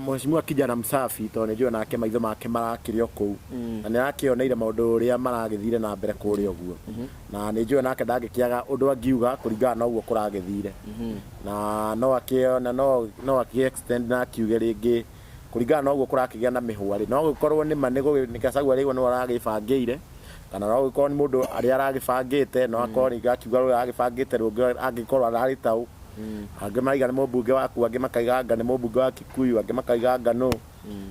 Mheshimiwa kijana msafi to nejua nake maitho make marakirio kuu na nirakione maundu uria maragithire na mbere kuri uguo na nejua nake ndagikiaga undu angiuga kuringana na uguo kuragithire na no extend na kiuge ringi kuringana na uguo kurakigia na mihwari no gukorwo ni manigo nikacagwa rigo no aragibangire kana no gukorwo ni mundu ari aragibangite no akorwo ni gakiuga ro aragibangite rungi angikorwo arari tau ange maiga ni mubunge waku ange makaiganga ni mubunge wa Kikuyu ange makaiganga no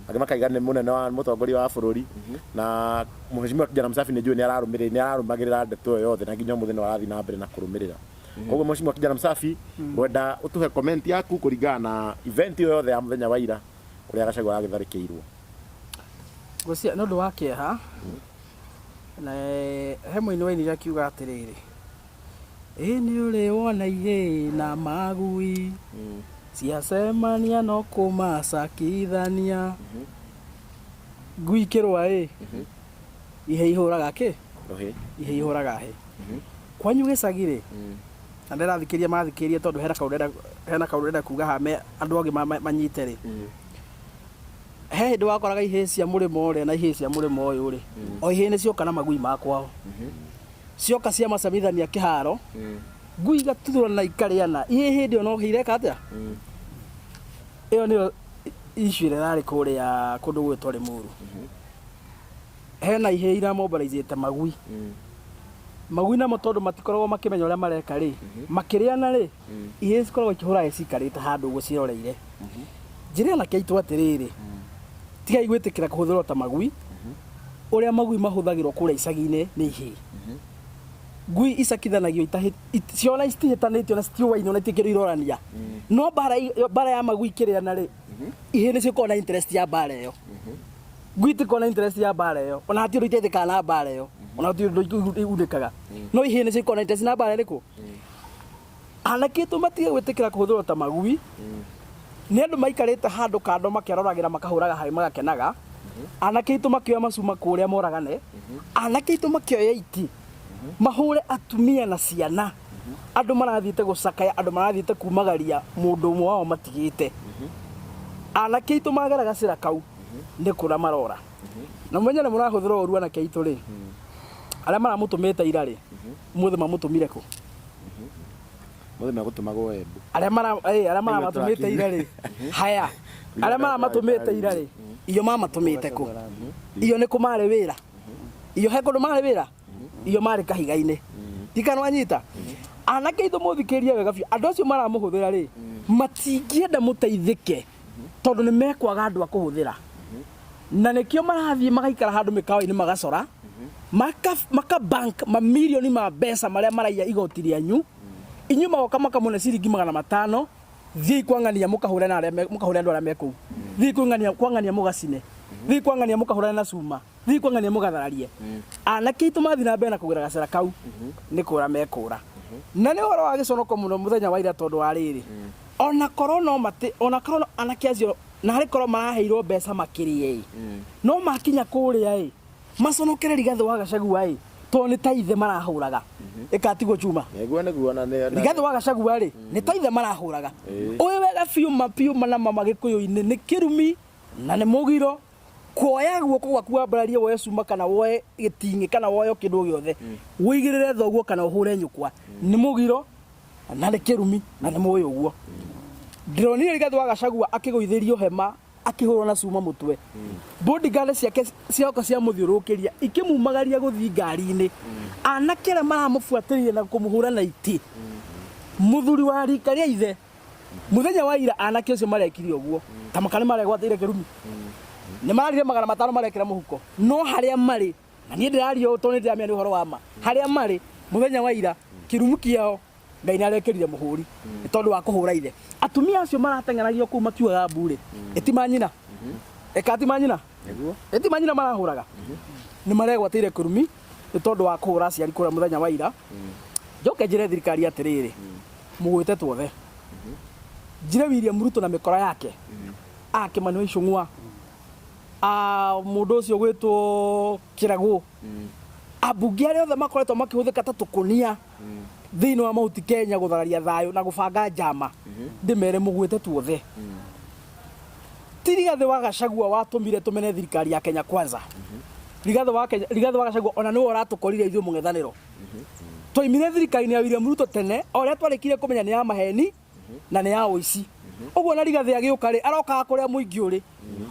ange makaiga ni munene wa mutongoria wa bururi na mheshimiwa kijana msafi ni ararumagirira ndeto yothe na nginya muthenya warathi na mbere na kurumirira koguo mheshimiwa kijana msafi wenda utuhe comment yaku kuringana na event yothe ya muthenya wa ira uria Gachagua agitharikirwo gucia no ndu wake ha na hemwe ni waini akiuga atiriri ni uri wona ihe na magui ciacemania no kumacakithania ngui kirwa ihe ihuraga ki ihe ihuraga he kwanyu gicagire na ndirathikiria mathikirie tondu hena kaurenda kuga hame andu angi manyite ri he hindu wakoraga ihe cia murimo uri na ihe cia murimo uyu ri o ihe ni cioka na magui makwao cioka cia macamithania kiharo ngui gatuthura na ikariana ihe hindi ono hireka atia iyo ni issue rari kuria kundu gwitwa Limuru hena ihe ira mobilizate magui magui na motondo matikoragwo makimenya uria mareka ri makiriana ri ihe cikoragwo ikihura cikarite handu guciroreire njire na keitu atiriri tiga igwitikira kuhuthira ta magui uria magui mahuthagirwo kuria icagi-ini ni ihe ngui icakithanagio ciona citihitanitio na citiuwaine na itikiro irorania no bara ya magui kiriana ri ihe ni cikorwo na interest ya bara iyo ngui tikorwo na interest ya bara iyo ona hati undu itethekana na bara iyo ona hati undu iundikaga no ihe ni cikorwo na interest na bara iriku anake matige gwitikira kuhuthirwo ta magui ni andu maikarite handu kando makiaroragira makahuraga hai magakenaga anake makioya macuma kuria moragane anake makioya iti mahure atumia na ciana andu marathiite gucakaya andu marathiite kumagaria mundu umwe wao matigite anake magaraga cira kau ni kura marora na mwenye na murahuthira uru anake itu ri aria maramutumite ira ri muthe mamutumire ku muthe magutumagwo Embu aria maramatumite ira ri haya aria maramatumite ira ri iyo mamatumite ku iyo ni kumare wira iyo he kundu mare wira iyo mari kahiga-ini tikano anyita anake ithu muthikirie wega biu andu acio maramuhuthira ri matingienda muteithike tondu ni mekwaga andu a kuhuthira na nikio marathie magaikara handu mikao-ini magacora maka bank mamilioni ma mbeca maria maraiya igoti rianyu inyu magoka makamune ciringi 500 thii kwangania mukahura na andu aria meku thii kwangania mugacine thii kwangania mukahura na cuma thii kwangania mugathararie anake itu mathi na mbere na kugira gacira kau ni kura mekura na ni horo wa giconoko muno muthenya wa ira tondu wa riri ona korona mate ona korona anake acio na hari korona maraheirwo mbeca makirie no makinya kuria maconokere Rigathi wa Gachagua to ni taithe marahuraga ikatigwo chuma neguo neguo na Rigathi wa Gachagua ni taithe marahuraga uyu wega fiuma na mama Gikuyu-ini ni kirumi na ni mugiro kuoya guoko gwaku wambararie woe cuma kana woe gitingi kana woe kindu giothe wigirire thoguo kana uhure nyukwa ni mugiro na ni kirumi na ni muoyo uguo ndronire Rigathi wa Gachagua akiguithirio hema akihurwo na cuma mutwe bodyguard ciake cioka cia muthiurukiria ikimumagaria guthii ngari-ini anakera maramufuatiririe na kumuhura na iti muthuri wa rika ria ithe muthenya wa ira anake acio marekire uguo tamakani maregwatire kirumi ni marire 500 marekira muhuko no haria mari na nie ndirario to ni ndiramia ni uhoro wa ma haria mari muthenya wa ira kirumu kiao Ngai narekirire muhuri tondu wa kuhura ithe atumia acio maratengenagio kuma kiuga mbure etimanyina ekatimanyina neguo etimanyina marahuraga ni maregwatire kurumi tondu wa kuhura ciari kura muthenya wa ira njoke njire thirikari atiriri mugwite twothe njire William Ruto na mikora yake akimanu icungwa mundu ucio gwitwo Kiragu abunge aria othe makoretwo makihuthika ta tukunia thiini wa Mount Kenya guthararia thayo na gubanga njama ndimere mugwite twothe ti Rigathi wa Gachagua watumire tumene thirikari ya Kenya Kwanza. Rigathi wa Gachagua ona niwe uratukorire ithuĩ mũng'ethanĩro. Twaimire thirikari ya William Ruto tene oria twarĩkire kũmenya nĩ ya maheni na nĩ ya ũici. Ũguo na Rigathi agĩũka rĩ arokaga kũrĩa mũingĩ ũrĩ.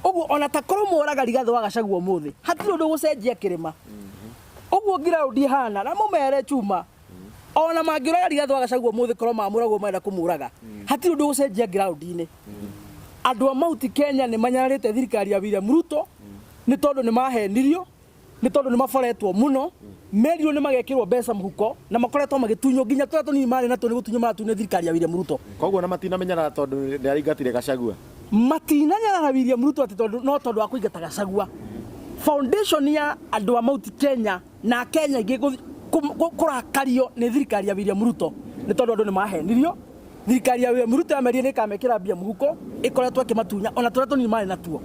Ũguo ona ta korwo mũraga Rigathi wa Gachagua ũmũthĩ hatirĩ ũndũ gũcenjia kĩrĩma. Ũguo ground ihana na mũmere chuma. Ona mangĩũraga Rigathi wa Gachagua ũmũthĩ korwo mamũragwo marenda kũmũraga hatirĩ ũndũ gũcenjia ground-inĩ. Andũ a Mount Kenya nĩ manyarĩte thirikari ya William Ruto nĩ tondũ nĩ mahenirio, nĩ tondũ nĩ maboretwo mũno, merirwo nĩ magekĩrwo mbeca mũhuko na makoretwo magĩtunywo nginya tũrĩa tũnini marĩ na nĩ gũtunywo maratunye thirikari ya William Ruto. Koguo na matinamenyana tondũ nĩ aringatire Gachagua. Matinanyana na William Ruto ati tondũ wa kũingata Gachagua. Foundation ya andũ a Mount Kenya na Kenya ingĩ kũrakario nĩ thirikari ya William Ruto nĩ tondũ andũ nĩ mahenirio. Thirikari ya William Ruto yamerire nĩ ĩkamekĩra mbia mũhuko ĩkoretwo ĩkĩmatunya ona tũrĩa tũnini marĩ natuo.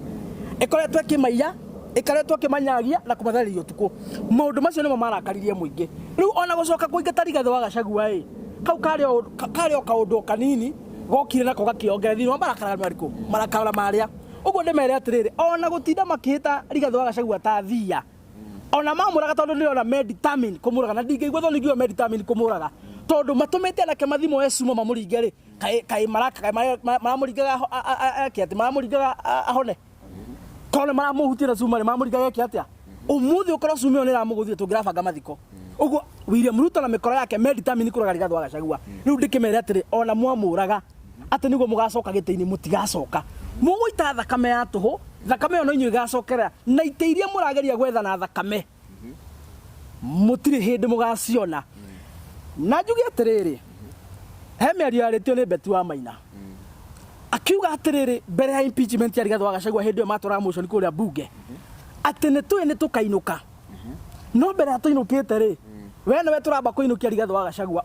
Ĩkoretwo ĩkĩmaiya, ĩkoretwo ĩkĩmanyagia na kũmatharĩria ũtukũ. Maũndũ macio nĩmo marakaririe mũingĩ. Rĩu ona gũcoka kũingata Rigathi wa Gachagua kau karĩ o kaũndũ kanini gokire nako gakĩongerera thĩinĩ wa marakara marĩkũ marakara marĩa. Ũguo ndĩmere atĩrĩrĩ ona gũtinda makĩhĩta Rigathi wa Gachagua ta thia. Ona mamũraga tondũ nĩ ona determined kũmũraga na ndingĩigua thoni ngĩo determined kũmũraga. Tondũ matũmĩte anake mathimo Yesu mamũringe rĩ kaĩ maramũringaga akĩate maramũringaga ahone. Kone maramũhutia na cuma maramũringaga akĩate. Ũmũthĩ ũkorwo cuma nĩ ramũgũthie tũngĩrabanga mathiko. Ũguo William Ruto na mĩkora yake determined kũraga Rigathi wa Gachagua. Rĩu ndĩkĩmere atĩrĩ ona mwamũraga atĩ nĩguo mũgacoka gĩtĩ-inĩ mũtigacoka. Mũgũita thakame ya tũhũ, thakame ĩyo no inyuĩ ĩgacokera na ite iria mũrageria gwetha na thakame. Mũtirĩ hĩndĩ mũgaciona. Na njuge atĩrĩrĩ he mĩario yarĩtio nĩ Betty wa Maina akiuga atĩrĩrĩ mbere ya impeachment ya Rigathi wa Gachagua hĩndĩ ĩyo matwaraga motion kũrĩa bunge atĩ nĩ tũkainũka no mbere ya tũinũkĩte rĩ we nĩwe tũramba kũinũkia Rigathi wa Gachagua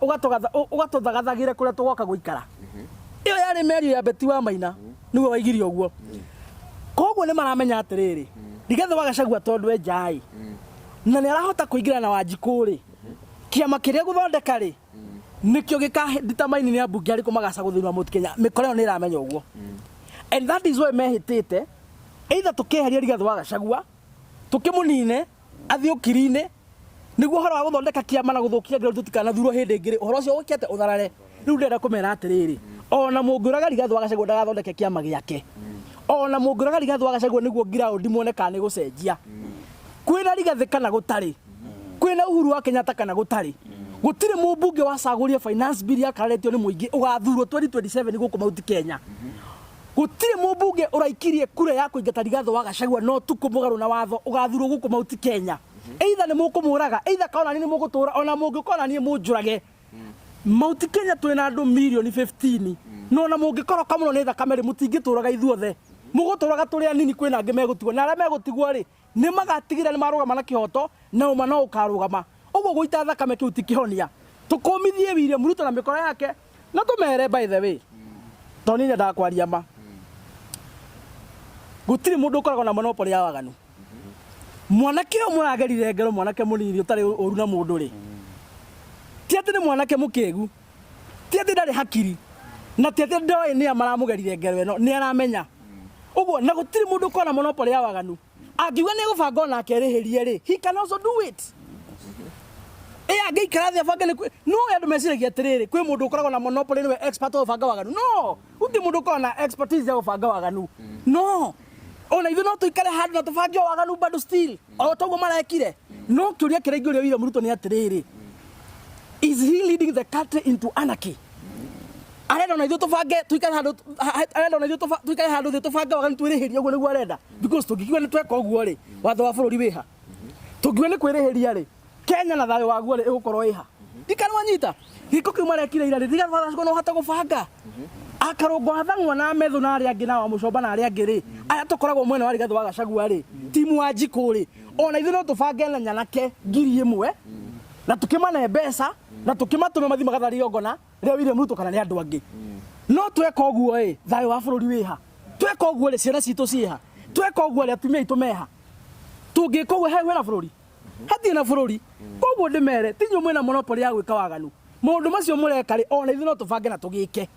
ũgatũthagathagĩre kũrĩa tũgoka gũikara. Ĩyo yarĩ mĩario ya Betty wa Maina nĩwe waigire ũguo. Koguo nĩ maramenya atĩrĩrĩ Rigathi wa Gachagua tondũ njai na nĩ arahota kũingĩra na Wanjikũ rĩ kiama kĩrĩa gũthondeka rĩ nikĩo gĩkadetermine nĩ ambunge arĩkũ magacagwo thĩinĩ wa Mount Kenya. Mĩkora ĩyo nĩ ĩramenya ũguo and that is why mehĩtĩte either tũkĩeheria Rigathi wa Gachagua tũkĩmũnine athiĩ ũkiri-inĩ nĩguo ũhoro wa gũthondeka kiama na gũthũkia ngero tũtikanathurwo hĩndĩ ĩngĩ ũhoro ũcio ũkĩte ũtharare. Rĩu ndĩrenda kũmera atĩrĩrĩ ona mũngĩũraga Rigathi wa Gachagua ndagathondeke kiama gĩake ona mũngĩũraga Rigathi wa Gachagua nĩguo ground muoneka nĩ gũcenjia. Kwĩna Rigathi kana gũtarĩ, kwĩna Uhuru wa Kenyatta kana gũtarĩ, gũtirĩ mũmbunge wacagũria finance bill yakaretio nĩ mũingĩ ũgathurwo 2027 gũkũ Mount Kenya. Gũtirĩ mũmbunge ũraikirie kura ya kũingata Rigathi wa Gachagua no tukũ mũgarũ na watho ũgathurwo gũkũ Mount Kenya. Either nĩ mũkũmũraga either kaona nĩ mũgũtũra ona mũngĩkona nĩ mũnjũrage. Mount Kenya twĩna andũ milioni 15 no na mũngĩkorwo kamũno nĩ thakame rĩ mũtingĩtũraga ithuothe mũgũtũraga tũrĩa nini kwĩna angĩ megũtigwo na arĩa megũtigwo rĩ nĩ magatigĩra nĩ marũgama na kĩhoto na ũma no ũkarũgama. Ũguo gũita thakame kĩu ti kĩhonia tũkũmithie William Ruto na mĩkora yake na tũmere by the way tondũ niĩ ndakwaria ma gũtirĩ mũndũ ũkoragwo na monopoly ya waganu. Mwanake ũyũ mũragerire ngero mwanake mũnini ũtarĩ ũru na mũndũ rĩ ti atĩ nĩ mwanake mũkĩgu ti atĩ ndarĩ hakiri na ti atĩ ndoĩ nĩ maramũgerire ngero ĩno nĩ aramenya. Ũguo na gũtirĩ mũndũ ũkoragwo na monopoly ya waganu. Angiuga nĩ gũbanga ona akerĩhĩrie rĩ he can also do it. Angĩikara thĩ abange no andũ meciragia atĩrĩrĩ kwĩ mũndũ ũkoragwo na monopoly nĩwe expert wa gũbanga waganu. No gũtirĩ mũndũ ũkoragwo na expertise ya gũbanga waganu. No ona ithuĩ no tũikare handũ na tũbange waganu bado still o toguo marekire. No kĩũria kĩrĩa ingĩũria William Ruto nĩ atĩrĩrĩ is he leading the country into anarchy? Arenda na ithuĩ tũbange tuikare handũ arenda na ithuĩ tuikare handũ thĩ tũbange waganu twĩrĩhĩrie ũguo nĩguo arenda because tũngĩkiuga nĩ tweka ũguo rĩ watho wa bũrũri wĩha. Tũngiuga nĩ kwĩrĩhĩria rĩ Kenya na thayũ waguo rĩ ĩgũkorwo ĩha. Ndikana wanyita gĩko kĩu marekire ira rĩ Rigathi wa Gachagua no hata gũbanga akarũngwo athang'wa na metho na arĩa angĩ na wa mũcomba na arĩa angĩ rĩ aya tũkoragwo mwena wa Rigathi wa Gachagua rĩ timu wa Wanjikũ rĩ ona ithuĩ no tũbange na nyanake 1,000 na tũkĩmane mbeca na tũkĩmatũme mathi magatharia ngona rĩa William Ruto kana nĩ andũ angĩ. No tweka ũguo thayũ wa bũrũri wĩha. Tweka ũguo rĩ ciana citũ ciĩha. Tweka ũguo rĩ atumia aitũ meha. Tũngĩka ũguo he na bũrũri hatirĩ na bũrũri. Koguo ndĩmere ti inyuĩ mwĩna monopoly ya gwĩka waganu. Maũndũ macio mũreka rĩ ona ithuĩ no tũbange na tũgĩke.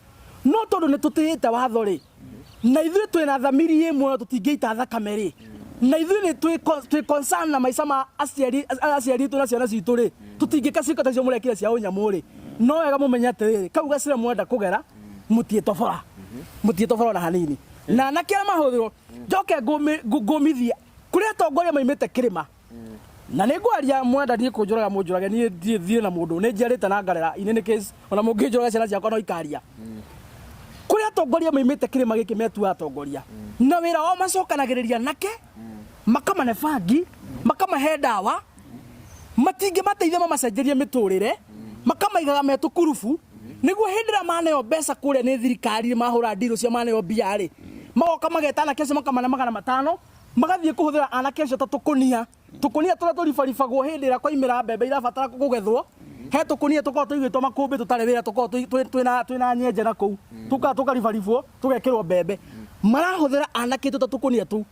No tondũ nĩ tũtĩĩte watho rĩ na ithuĩ twĩna thamiri ĩmwe tũtingĩita thakame rĩ na ithuĩ nĩ twĩ concern na maica ma aciari aitũ na ciana citũ rĩ tũtingĩka ciĩko ta icio mũrekire cia ũnyamũ rĩ no wega mũmenye atĩrĩrĩ kau gacĩra mwenda kũgera mũtiĩtobora na hanini na anake arĩa mahũthĩrwo njoke ngũmithia kũrĩa atongoria maimĩte kĩrĩma na nĩ ngwaria mwenda niĩ kũnjũraga mũnjũrage niĩ thiĩ na mũndũ nĩ njiarĩte na ngarera inene case ona mũngĩnjũraga ciana ciakwa no ikaria kũrĩa atongoria maimĩte kĩrĩma gĩkĩ metua atongoria na wĩra wao macokanagĩrĩria nake makamane bangi makamahe ndawa matingĩmateithia mamacenjerie mĩtũrĩre makamaigaga metũkurubu nĩguo hĩndĩ ĩrĩa maneo mbeca kũrĩa nĩ thirikari mahũra ndirũ cia maneo mbia rĩ magoka mageta anake acio makamane 500 magathiĩ kũhũthĩra anake acio ta tũkũnia tũrĩa tũribaribagwo hĩndĩ ĩrĩa kwaimĩra mbembe irabatara kũgethwo he tũkũnia tũkorwo tũigĩtwo makũmbĩ tũtarĩ wĩra tũkorwo twĩna nyenje na kũu tũkaribaribwo tũgekĩrwo mbembe marahũthĩra anake ta tũkũnia tũu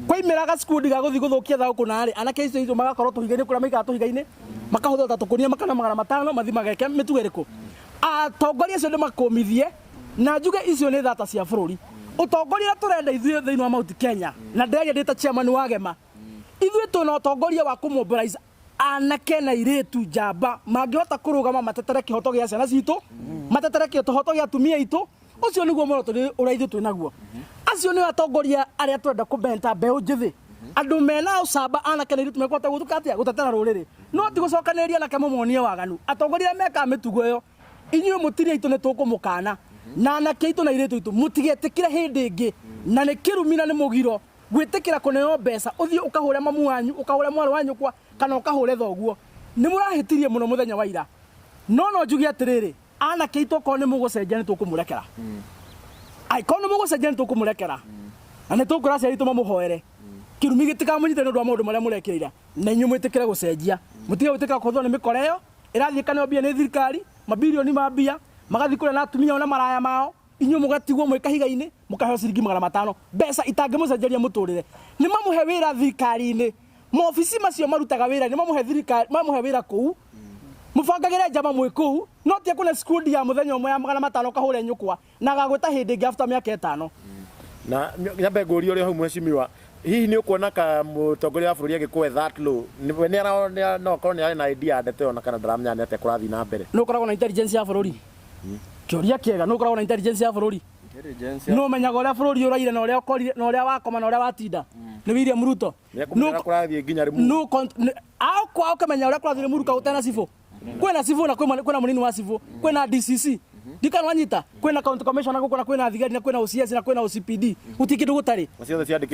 kwaimĩra gacikundi ga gũthiĩ gũthũkia thao narĩ anake icio magakorwo tũhiga-inĩ kũrĩa maikara tũhiga-inĩ makahũthĩra ta tũkũnia makana 500 mathi mageke mĩtugo ĩrĩkũ atongoria acio nĩmakũmithie na njuge icio nĩ thata cia bũrũri ũtongoria tũrenda ithuĩ thĩinĩ wa Mount Kenya na ndĩraria ndĩ ta chairman wa Gema ithuĩ twĩna ũtongoria wa kũmobilize anake na airĩtu njamba mangĩhota kũrũgama matetere kĩhoto gĩa ciana citũ matetere kĩhoto gĩa atumia aitũ ũcio nĩguo mũroto ũrĩa ithuĩ twĩnaguo acio nĩ atongoria arĩa twenda kũbenta mbeũ njĩthĩ andũ mena ũcamba anake na airĩtu mekũhota gũtetera rũrĩrĩ no ti gũcokanĩrĩria anake mũmonie waganu atongoria meka mĩtugo ĩyo inyuĩ mũtiri aitũ nĩ tũkũmũkana na anake aitũ na airĩtu aitũ mũtigetĩkire hĩndĩ ĩngĩ na nĩ kĩrumi na nĩ mũgiro gwĩtĩkĩra kũneo mbeca ũthiĩ ũkahũre mamu wanyu ũkahũre mwarĩ wa nyũkwa kana ũkahũre thoguo nĩ mũrahĩtirie mũno mũthenya wa ira no njuge atĩrĩrĩ anake aitũ okorwo nĩ mũgũcenjia nĩ tũkũmũrekera aikorwo nĩ mũgũcenjia nĩ tũkũmũrekera na nĩ tũkwĩra aciari aitũ mamũhoere kĩrumi gĩtikamũnyite nĩ ũndũ wa maũndũ marĩa mũrekĩrĩire na inyuĩ mwĩtĩkĩre gũcenjia mũtige gwĩtĩkĩra kũhũthĩrwo nĩ mĩkora ĩyo ĩrathiĩ kaneo mbia nĩ thirikari mabilioni ma mbia magathiĩ kũrĩa na atumia na maraya mao inyuĩ mũgatigwo mwĩ kahiga-inĩ mũkaheo ciringi 500 mbeca itangĩmũcenjeria mũtũrĩre nĩ mamũhe wĩra thirikari-inĩ maobici macio marutaga wĩra nĩ mamũhe wĩra kũu mũbangagĩre njama mwĩ kũu no tie kũne skundi ya mũthenya ũmwe ya 500 kahũre nyũkwa na gagwĩta hĩndĩ ĩngĩ after mĩaka 5 na nyambe ngũria ũrĩa hau mheshimiwa hihi nĩ ũkuona ka mũtongoria wa bũrũri agĩkũhe that low no korwo nĩ arĩ na idea ndete ona kana ndaramenya nĩ atĩa kũrathiĩ na mbere nĩ ũkoragwo na intelligence ya bũrũri kĩũria kĩega nĩ ũkoragwo na intelligence ya bũrũri no menyaga ũrĩa bũrũri ũraire na ũrĩa ũkorire na ũrĩa wakoma na ũrĩa watinda nĩ William Ruto no kũrathiĩ nginya rĩmũ kwa ũkamenya ũrĩa kũrathiĩ mũruka ũtena cibũ kwĩna cibũ na kwĩna mũnini wa cibũ kwĩna DCC ndikana wanyita kwĩna county commissioner gũkũ na kwĩna thigari na kwĩna OCS na kwĩna OCPD utikĩndũ gũtarĩ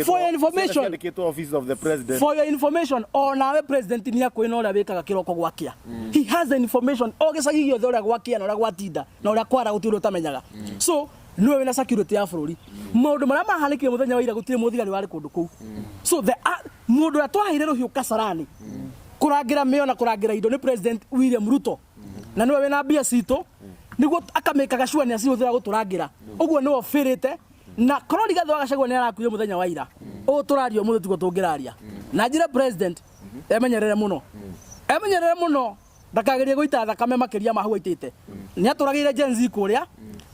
for your information office of the president for your information onawe president nĩ akwĩna ũrĩa wĩkaga kĩroko gwakia he has the information o gĩcagi gĩothe ũrĩa gwakia na ũrĩa gwatinda na ũrĩa kwara gũtirĩ ũtamenyaga so niwe wĩna security ya bũrũri maũndũ marĩa mahanĩkire mũthenya wa ira gũtirĩ mũthigari warĩ kũndũ kũu so mũndũ ũrĩa twaheire rũhiũ Kasarani kũrangĩra mĩo na kũrangĩra indo nĩ president William Ruto na niwe wĩna mbia citũ nĩguo akamĩka sure nĩ acihũthĩra gũtũrangĩra ũguo nĩwe ofĩrĩte na korwo Rigathĩ wa Gachagua nĩ arakuire mũthenya wa ira ũguo tũraria mũthĩ tiguo tũngĩraria na njĩra president emenyerere mũno ndakagerie gũita thakame makĩria ma hau aitĩte nĩ atũragĩire Gen Z kũrĩa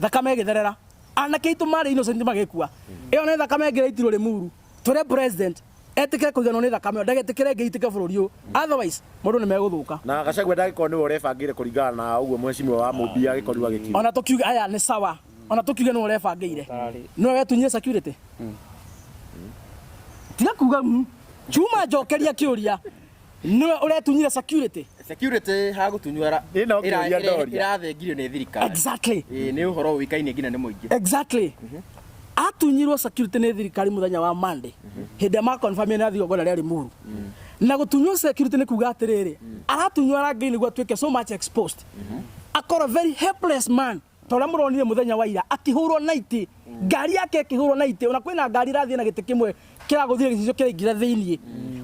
thakame ĩgĩtherera anake aitũ marĩ innocent magĩkua ĩyo nĩ thakame ĩngĩraitirwo Limuru tũre president etĩkĩre kũiganwo nĩ thakame ndagetĩkĩre ĩngĩitĩke bũrũri ũyũ otherwise mũndũ nĩ megũthũka na Gachagua ndagĩkorwo nĩwe ũrebangĩire kũringana na ũguo mheshimiwa wa mũmbia agĩkorirwo agĩkiuga ona tũkiuga aya nĩ sawa ona tũkiuge nĩwe ũrebangĩire nĩwe wetunyire security tiga kuga chuma njokeria kĩũria nĩwe ũretunyire security hagũtunywa ĩrathengirio nĩ thirikari exactly nĩ ũhoro ũĩkaine nginya nĩ mũingĩ exactly atunyirwo security nĩ thirikari mũthenya wa Monday hĩndĩ ma confirm nĩ athiĩ gona rĩa Limuru na gũtunywo security nĩ kuga atĩrĩrĩ aratunywo rangi nĩguo atuĩke so much exposed akora very helpless man tondũ mũronire mũthenya wa ira akĩhũrwo naiti ngari yake akĩhũrwo naiti ona kwĩna ngari rathiĩ na gĩtĩ kĩmwe kĩragũthire gĩcicio kĩraingĩra thĩiniĩ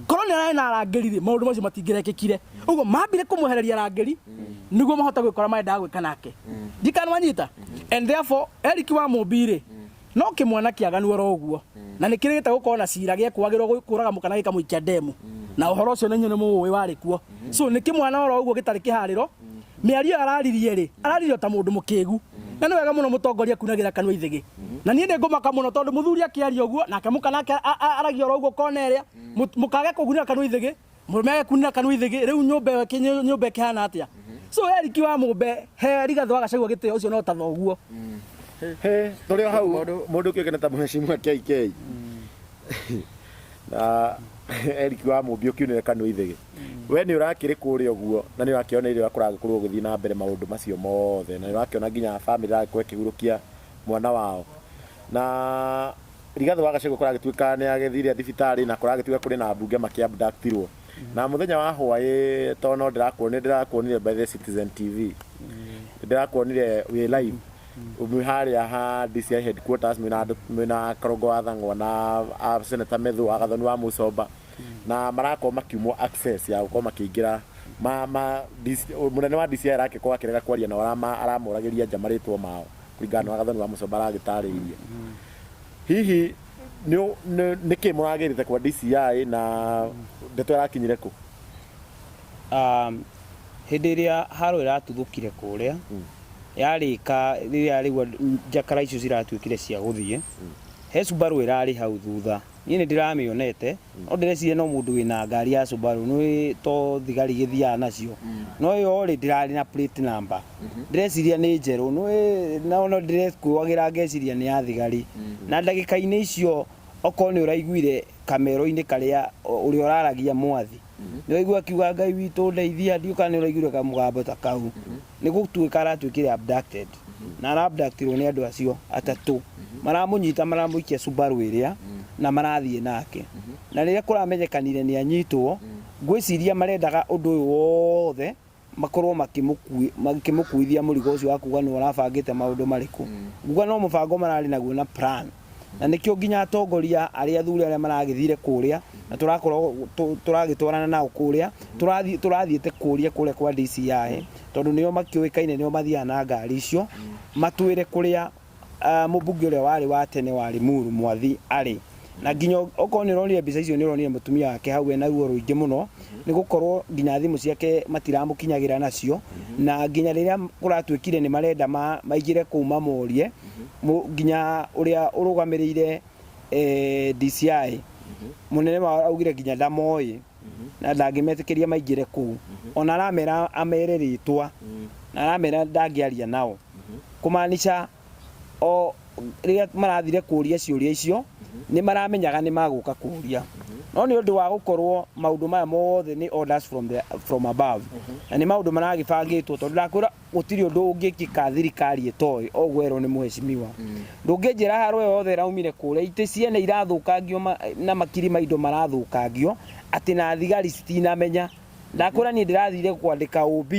korwo nĩ ararĩ na arangĩri maũndũ macio matingĩrekĩkire ũguo mambire kũmwehereria arangĩri nĩguo mahota gwĩkora maendaga gwĩka nake ndikana wanyita and therefore Eric wa Mũmbi no kĩmwana kĩaganu oro ũguo na nĩ kĩrĩte gũkorwo na cira gĩa kwagĩrwo kũraga mũkana gĩkamũikia ndemu na ũhoro ũcio nĩ nyone mũĩ warĩ kuo so nĩ kĩmwana oro ũguo gĩtarĩ kĩharĩro mĩario araririe ta mũndũ mũkĩgu na nĩ wega mũno mũtongoria kunagĩra kanua ithĩgĩ na niĩ ndĩ ngũmaka mũno tondũ mũthuri akĩaria ũguo nake mũkanake aragia oro ũguo kona ĩrĩa mũkage kũgunĩra kanua ithĩgĩ mũmege kunĩra kanua ithĩgĩ rĩu nyũmba ĩkĩhana atĩa so Eric wa Mũmbe he Rigathĩ wa Gachagua gĩtĩo ũcio no ta thoguo tũrĩ o hau mũndũ kĩũkĩne ta mheshimiwa KK na Eric wa Mũmbe ũkiunĩre kanua ithĩgĩ we nĩ ũrakĩrĩ kũrĩa ũguo na nĩ ũrakĩona irio kũragĩkorwo gũthiĩ na mbere maũndũ macio mothe na nĩ ũrakĩona nginya famĩlĩ yake ĩkĩhurũkia mwana wao na Rigathĩ wa Gachagua kũragĩtuĩka nĩ agĩthire thibitarĩ na kũragĩtuĩka kũrĩ na mbunge makĩabductirwo na mũthenya wa hwaĩ to no ndĩrakuonire by the Citizen TV ndĩrakuonire wĩ live umwe harĩa ha DCI headquarters mwĩna Karongo wa Thang'wa na Senator Methu Agathoni wa Mũcomba na marakorwo makiumwo access ya gũkorwo makĩingĩra mũnene wa DCI arakĩkorwo akĩrega kwaria na aramoragĩria nja marĩtwo mao kũringana na Agathoni wa Mũcomba aragĩtarĩirie hihi nĩkĩ mũragĩrĩte kwa DCI na ndeto ĩrakinyire kũ hĩndĩ ĩrĩa haro ĩratuthũkire kũrĩa yarĩka rĩrĩa rĩu njakara icio ciratuĩkire cia gũthiĩ he Subaru ĩrarĩ hau thutha niĩ nĩ ndĩramĩonete no ndĩreciria no mũndũ wĩna ngari ya Subaru nĩ to thigari gĩthiaga nacio no yo rĩ ndĩrarĩ na plate number ndĩreciria nĩ njerũ no ndĩrekuagĩra ngeciria nĩ ya thigari na ndagĩka-inĩ icio okorwo nĩ ũraiguire kamero-inĩ karĩa ũrĩa ũraragia mwathi nĩ waigua akiuga Ngai witũ ndeithia ndiũka nĩ ũraiguire kamũgambo ta kau nĩ gũtuĩka aratuĩkire abducted na arabductirwo nĩ andũ acio atatũ maramũnyita maramũikia Subaru ĩrĩa na marathiĩ nake na rĩrĩa kũramenyekanire nĩ anyitwo ngwĩciria marendaga ũndũ ũyũ wothe makorwo makĩmũkuithia mũrigo ũcio wa kuga nĩ ũrabangĩte maũndũ marĩkũ nguga no mũbango mararĩ naguo na plan na nĩkĩo nginya atongoria arĩa athuri arĩa maragĩthire kũrĩa na tũragĩtwarana nao kũrĩa tũrathiĩte kũrĩa kwa DCI tondũ nĩo makĩũĩkaine nĩo mathiaga na ngari icio matwĩre kũrĩa mũmbunge ũrĩa warĩ wa tene wa Limuru Mwathi arĩ na nginya okorwo nĩ ũronire mbica icio nĩ ũronire mũtumia wake hau ena ruo rũingĩ mũno nĩ gũkorwo nginya thimũ ciake matiramũkinyagĩra nacio na nginya rĩrĩa kũratuĩkire nĩ marenda maigire kũu mamorie nginya ũrĩa ũrũgamĩrĩire DCI mũnene wao augire nginya ndamoĩ na ndangĩmetĩkĩria maingĩre kũu ona aramera amere rĩtwa na aramera ndangĩaria nao kũmaanisha o rĩrĩa marathire kũria ciũria icio nĩ maramenyaga nĩ magũka kũria no nĩ ũndũ wa gũkorwo maũndũ maya mothe nĩ orders from above na nĩ maũndũ maragĩbangĩtwo tondũ ndakwĩra gũtirĩ ũndũ ũngĩkĩka thirikari ĩtoĩ ogwerwo nĩ mũheshimiwa ndũngĩnjĩra haro yothe raumire kũrĩa itĩ ciene irathũkangio na makiri maindo marathũkangio atĩ na thigari citinamenya ndakwĩra niĩ ndĩrathire kwandĩka OB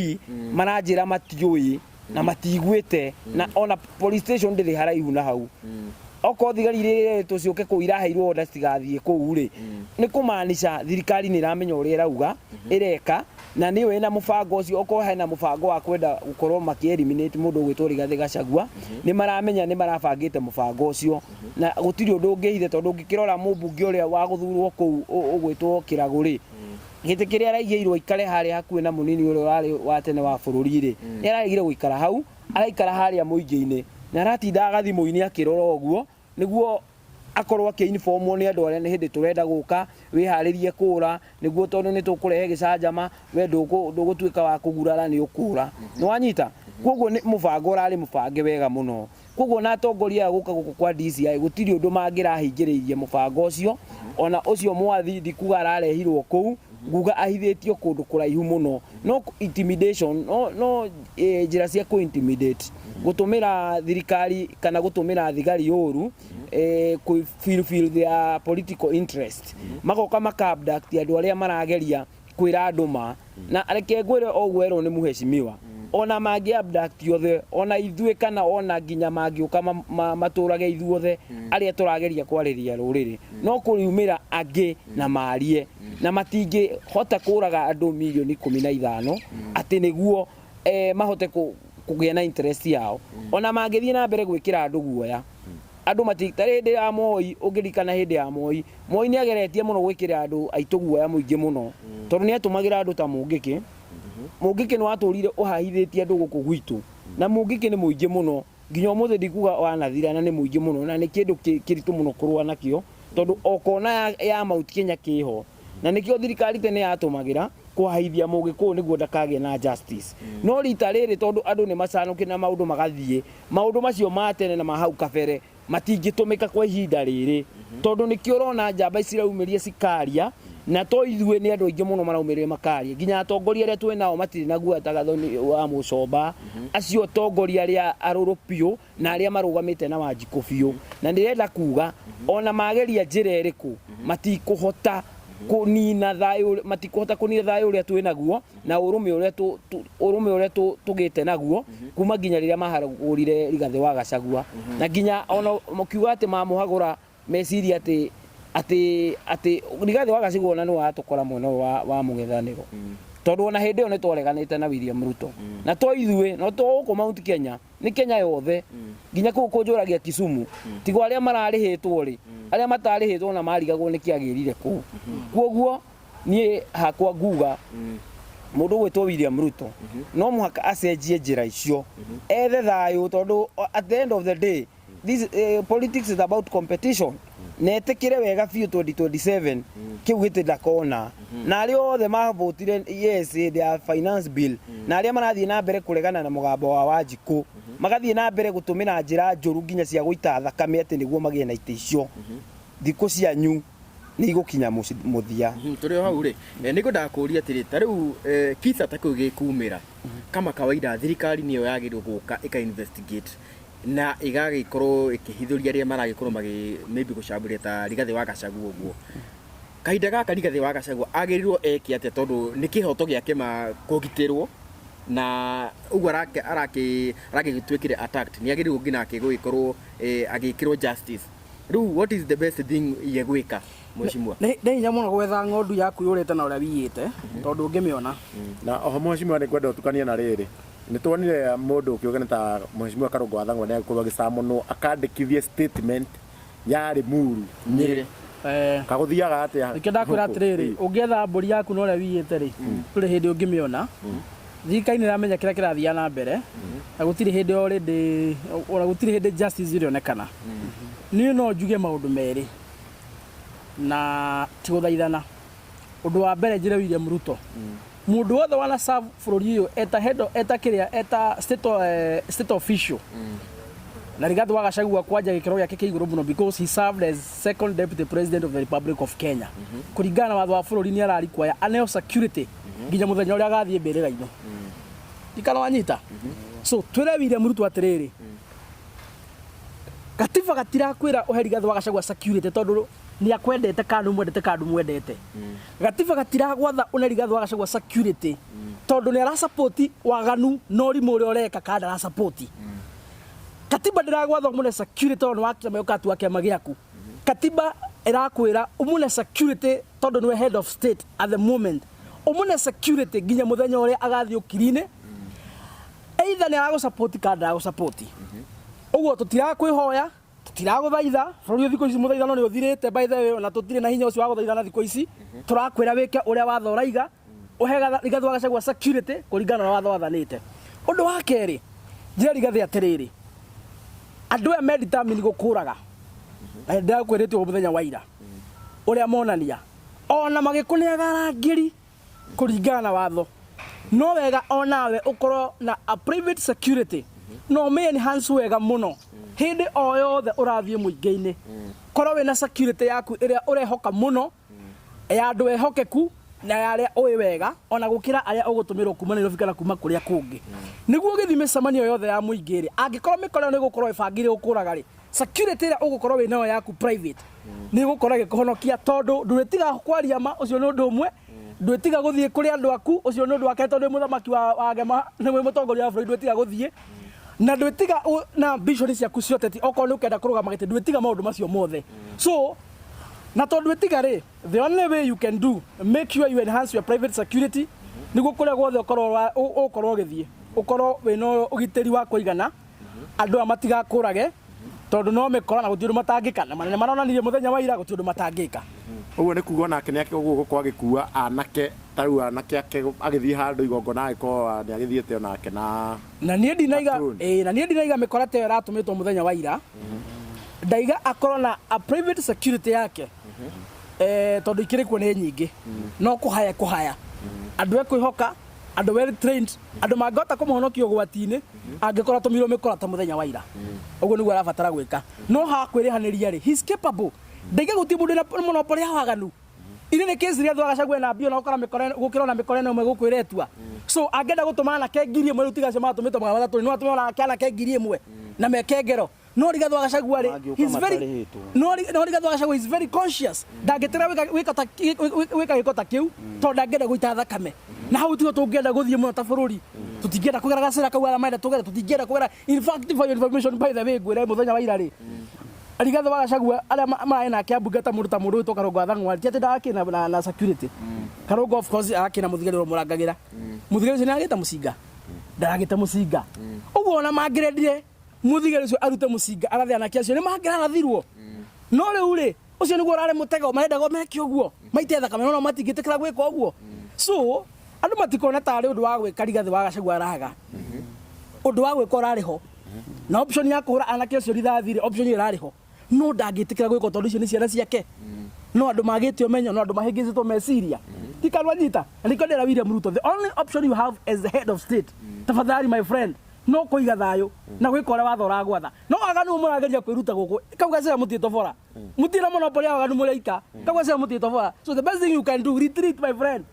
maranjĩra matiũĩ na matiguĩte na ona police station ndĩrĩ haraihu na hau okorwo thigari irĩa tũciũke kũu iraheirwo order citigathiĩ kũu rĩ nĩ kũmaanisha thirikari nĩ iramenya ũrĩa ĩrauga ĩreka na nĩyo ĩna mũbango ũcio okorwo hena mũbango wa kwenda gũkorwo maki-eliminate mũndũ ũgwĩtwo Rigathĩ Gachagua nĩ maramenya nĩ marabangĩte mũbango ũcio na gũtirĩ ũndũ ũngĩhithe tondũ ũngĩkĩrora mũmbunge ũrĩa wa gũthurwo kũu ũgwĩtwo Kĩragũ rĩ gĩtĩ kĩrĩa araigĩirwo ikare harĩa hakuhĩ na mũnini ũrĩa ũrarĩ wa tene wa bũrũri rĩ nĩ aragire gũikara hau araikara harĩa mũingĩ-inĩ na aratindaga thimũ-inĩ akĩrora ũguo nĩguo akorwo akĩinformwo nĩ andũ arĩa nĩ hĩndĩ tũrenda gũka wĩharĩrie kũra nĩguo tondũ nĩ tũkũrehe gĩcanjama we ndũgũtuĩka wa kũgurara nĩ ũkũra nĩ wanyita koguo nĩ mũbango ũrarĩ mũbange wega mũno koguo na atongoria gũka gũkũ kwa DCI gũtirĩ ũndũ mangĩrahingĩrĩirie mũbango ũcio ona ũcio Mwathi ndikuga ararehirwo kũu nguga ahithĩtio kũndũ kũraihu mũno no intimidation no njĩra cia kũ intimidate gũtũmĩra thirikari kana gũtũmĩra thigari ũru fulfill their political interest magoka makabduct andũ arĩa marageria kwĩra andũ ma na reke ngwĩre ogwerwo nĩ mũheshimiwa ona mangĩabduct othe ona ithuĩ kana ona nginya mangĩũka matũrage ithuothe arĩa tũrageria kwarĩria rũrĩrĩ no kũriumĩra angĩ na marie na matingĩhota kũraga andũ milioni 15 atĩ nĩguo mahote kũgĩa na interest yao ona mangĩthiĩ na mbere gwĩkĩra andũ guoya andũ matitarĩ hĩndĩ ya Moi ũngĩrikana hĩndĩ ya Moi nĩ ageretie mũno gwĩkĩra andũ aitũ guoya mũingĩ mũno tondũ nĩ atũmagĩra andũ ta Mũngĩkĩ nĩ watũrire ũhahithĩtie andũ gũkũ gwitũ na Mũngĩkĩ nĩ mũingĩ mũno nginya umuthi ndikuga wanathira na ni muingi muno na ni kindu kiritu muno kurwa nakio tondu okona ya Mount Kenya kiho na nikio thirikari tene yatumagira kuhaithia mugikuyu niguo ndakage na justice no rita riri tondu andu ni macanuke na maundu magathie maundu macio matene na mahau kabere matingitumika kwa ihinda riri tondu nikio rona njamba iciraumirie cikaria na to ithue ni andu aingi muno maraumirie makaria nginya atongoria aria twe nao matiri naguo atagathoni wa Mucomba acio atongoria aria aruru piu na aria marugamite na Wanjiku piu na ndirenda kuga ona mageria njira iriku matikuhota kunina thayu matikuhota kunina thayu uria twe naguo na urume uria tugite naguo kuma nginya riria maharagurire Rigathi wa Gachagua na nginya ona mukiuga ati mamuhagura meciria ati Rigathi wa Gachagua na no atukora mwena wa mung'ethaniro tondu ona hindi one twareganite na William Ruto na to ithue no to uko Mount Kenya ni Kenya yothe nginya ku kunjuragia Kisumu tigo aria mararihitwo ri aria matarihitwo na marigagwo ni kiagirire ku kuoguo nie hakwa nguga mundu gwitwo William Ruto no muhaka acenjie njira icio ethe thayu tondu at the end of the day this politics is about competition netekire wega biu 2027 kiu giti ndakona na ari othe mavotire yes their finance bill na ari marathie na mbere kuregana na mugambo wa Wanjiku magathie na mbere gutumira njira njuru nginya cia guita thakame ati niguo magie na ite icio thiko cianyu ni igukinya muthia turi hau ri niko ndakuria atiri tariu kisa taku gikumira kama kawaida thirikari niyo yagirwo guka ika investigate na igagikorwo ikihithuria ria maragikorwo maybe gucamburia ta Rigathi wa Gachagua uguo kahinda gaka Rigathi wa Gachagua agirirwo eki ate tondu ni kihoto giake ma kugitirwo na uguo aragitwikire attacked ni agirirwo ngina akiguikorwo agikirwo justice riu what is the best thing yegwika mweshimwa ni nyamuno gwetha ng'ondu yaku yurite na uria wiyite tondu ngimiona na oho mweshimwa ni kwenda utukania na riri ni tuonire mundu ukiugana ta mweshimwa Karungo wa Thang'wa ni akorwo gicamuno akandikithie statement ya Limuru Nyeri kaguthiaga atia ikenda kwira atiriri ungietha mburi yaku no uria wiyite ri turi hindi ungimiona thirikari ni ramenya kira kirathia na mbere na gutiri hindi already ora gutiri hindi justice irionekana ni no njuge maundu meri na tiguthaithana undu wa mbere njire William Ruto mundu wothe wana serve bururi uyu eta kiria eta state official na Rigathi wa Gachagua kwanja gikiro giake kiiguru muno because he served as second deputy president of the Republic of Kenya kuringana watho wa bururi ni arari kwaya aneo security nginya muthenya uria gathie mbirira-ini ikana wanyita so twire William Ruto atiriri gatiba gatirakwira uhe Rigathi wa Gachagua security tondu ni akwendete kandu mwendete gatiba gatiragwatha une Rigathi wa Gachagua security tondu ni ara support waganu no rimu uri oreka kada ara support katiba ndiragwatha umune security tondu wakiama yokatu akiama giaku katiba irakwira umune security tondu niwe head of state at the moment umune security nginya muthenya uria agathi ukirine either ni arago support kada arago support uguo tutirakwihoya tutiraguthaitha bururi thiko ici muthaithano ni uthirite by the way na tutire na hinya ucio wa guthaithana thiko ici turakwira wike uria watho uraiga uhega Rigathi wa Gachagua security kuringana na watho wathanite undu wa keri njira Rigathi atiriri andu aya medetermine gukuraga na ndakwirite muthenya wa ira uria monania ona magikuniaga rangiri kuringana na watho no wega onawe ukorwo na a private security no me enhance wega muno hindi o yothe urathie muingi-ini korwo wina security yaku iria urehoka muno ya andu ehokeku na yaria ui wega ona gukira aria ugutumirwo kuma Nairobi kana kuma kuria kungi niguo githime micemanio yothe ya muingi ri angikorwo mikorano ni gukorwo ibangire ukuraga ri security iria ugukorwo winayo yaku private ni gukorwo gikuhonokia tondu nduritiga kwaria ma ucio ni undu umwe ndwitiga guthie kuri andu aku ucio ni undu wake tondu muthamaki wa Gema ni mutongoria wa bũrũri ndwitiga guthie na ndwitiga na ambition ciaku ciothe okorwo ni ukenda kurugama gite ndwitiga maundu macio mothe so na tondu ndwitiga ri the only way you can do make sure you enhance your private security niguo kuria guothe ukorwo githie ukorwo wina ugiteri wa kuigana andu amatiga kurage tondu no mekora na gutindu matangika na manene maronanirie muthenya wa ira gutindu matangika uguo ni kuga nake nake uguo kwa gikua anake taru anake ake agithii handu igongona agiko ni agithiete onake na nie ndinaiga na nie ndinaiga mekora te ratumitwo muthenya wa ira ndaiga akorwo na a private security yake tondu ikirikuo ni nyingi no kuhaya andu ekwihoka andu well trained andu mangota kumuhonokia ugwati-ini angikorwo tumirwo mikora ta muthenya wa ira uguo niguo arabatara gwika no hakwirihaniria ri he's capable ndaiga guti mundu na monopoly ya waganu ine ni case ria Gachagua na bio na ukora mikora gukira na mikora no megukwiretua so angenda gutuma na kengirie mwe rutigace matumito mwa batatu no atumira na kana kengirie mwe na mekengero no Rigathi Gachagua ri he's very no Rigathi Gachagua is very conscious ndangitira wika gikota kiu to ndangenda guita thakame na hau tigo tungenda guthie muno ta bururi tutingenda kugera gacira kau ara maida tugera tutingenda kugera in fact for your information by the way gwira muthenya wa ira ri Rigathi Gachagua aria marai nake ambungata mundu ta mundu to Karongo athangwa ti ati ndakina na security Karongo of course akina muthigiriro murangagira muthigiriro ni agita mucinga ndaragita mucinga uguo ona mangirendire muthigiriro ucio arute mucinga arathia nake acio ni mangirarathirwo no riu ri ucio niguo urare mutego marenda go meke uguo maite thakame no matingitikira gwika uguo so andu matikona tari undu wa gwika Rigathi Gachagua araga undu wa gwika urariho na option ya kuhura anake acio rithathire option irariho no ndangitikira gwika tondu icio ni ciana ciake no andu magitio menyo no andu mahingicitwo meciria tikarwa nyita ndikondera William Ruto the only option you have as the head of state tafadhali my friend no kuiga thayo na gwikora watho ragwatha no aganu murageria kwiruta guku kaugacira mutito bora mutira monopoly ya aganu muraika kaugacira mutito bora so the best thing you can do retreat my friend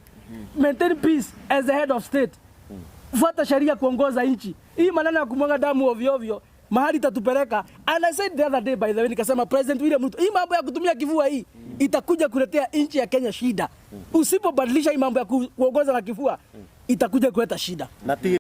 maintain peace as the head of state fuata sheria kuongoza nchi hii maneno ya kumwaga damu ovyo ovyo mahali tatupeleka and I said the other day by the way nikasema President William Ruto hii mambo ya kutumia kifua hii itakuja kuletea nchi ya Kenya shida usipobadilisha hii mambo ya kuongoza na kifua itakuja kuleta shida